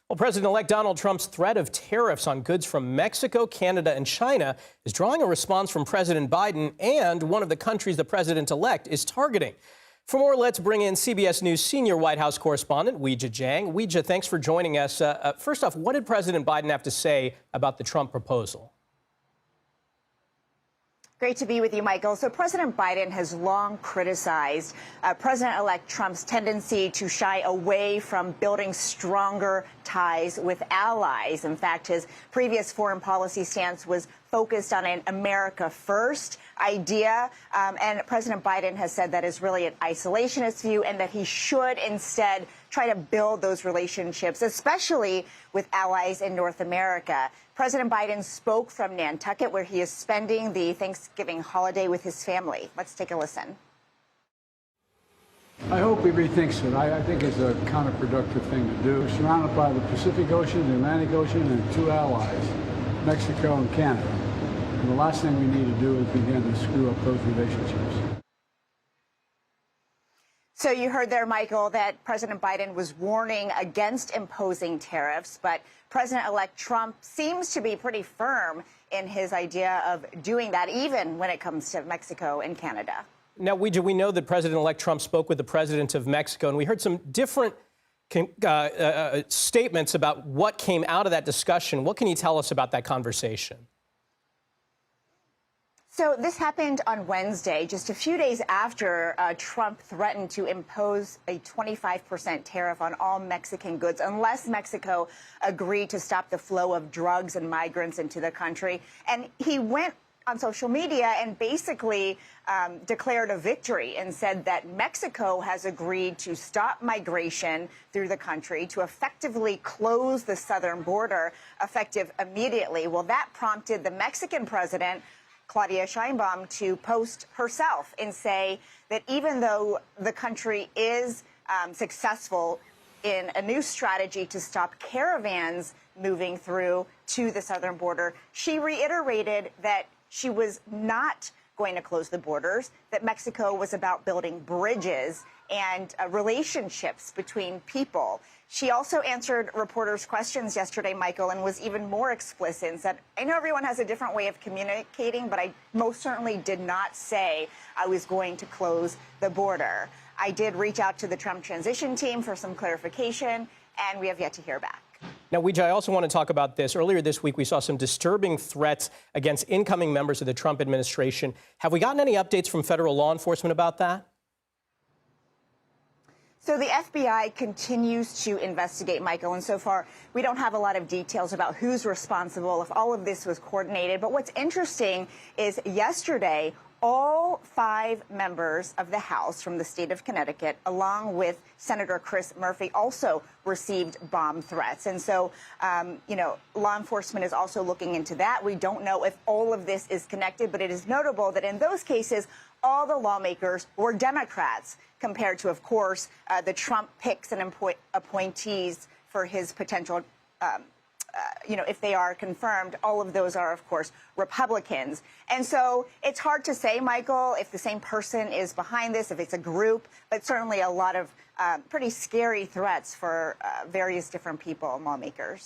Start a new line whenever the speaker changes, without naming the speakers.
Well, President-elect Donald Trump's threat of tariffs on goods from Mexico, Canada, and China is drawing a response from President Biden and one of the countries the president-elect is targeting. For more, let's bring in CBS News senior White House correspondent Weijia Jiang. Weijia, thanks for joining us. First off, what did President Biden have to say about the Trump proposal?
Great to be with you, Michael. So President Biden has long criticized President-elect Trump's tendency to shy away from building stronger ties with allies. In fact, his previous foreign policy stance was focused on an America first idea. And President Biden has said that is really an isolationist view and that he should instead try to build those relationships, especially with allies in North America. President Biden spoke from Nantucket, where he is spending the Thanksgiving holiday with his family. Let's take a listen.
I hope he rethinks it. I think it's a counterproductive thing to do. We're surrounded by the Pacific Ocean, the Atlantic Ocean, and two allies, Mexico and Canada. And the last thing we need to do is begin to screw up those relationships.
So you heard there, Michael, that President Biden was warning against imposing tariffs, but President-elect Trump seems to be pretty firm in his idea of doing that, even when it comes to Mexico and Canada.
Now, Weijia, we know that President-elect Trump spoke with the president of Mexico, and we heard some different statements about what came out of that discussion. What can you tell us about that conversation?
So this happened on Wednesday, just a few days after Trump threatened to impose a 25% tariff on all Mexican goods unless Mexico agreed to stop the flow of drugs and migrants into the country. And he went on social media and basically declared a victory and said that Mexico has agreed to stop migration through the country, to effectively close the southern border effective immediately. Well, that prompted the Mexican president, Claudia Sheinbaum, to post herself and say that even though the country is successful in a new strategy to stop caravans moving through to the southern border, she reiterated that she was not going to close the borders, that Mexico was about building bridges and relationships between people. She also answered reporters' questions yesterday, Michael, and was even more explicit and said, I know everyone has a different way of communicating, but I most certainly did not say I was going to close the border. I did reach out to the Trump transition team for some clarification, and we have yet to hear back.
Now, Weijia, I also want to talk about this. Earlier this week, we saw some disturbing threats against incoming members of the Trump administration. Have we gotten any updates from federal law enforcement about that?
So the FBI continues to investigate, Michael, and so far we don't have a lot of details about who's responsible, if all of this was coordinated. But what's interesting is yesterday, all 5 members of the House from the state of Connecticut, along with Senator Chris Murphy, also received bomb threats. And so, law enforcement is also looking into that. We don't know if all of this is connected, but it is notable that in those cases, all the lawmakers were Democrats, compared to, of course, the Trump picks and appointees for his potential if they are confirmed, all of those are, of course, Republicans. And so it's hard to say, Michael, if the same person is behind this, if it's a group, but certainly a lot of pretty scary threats for various different people and lawmakers.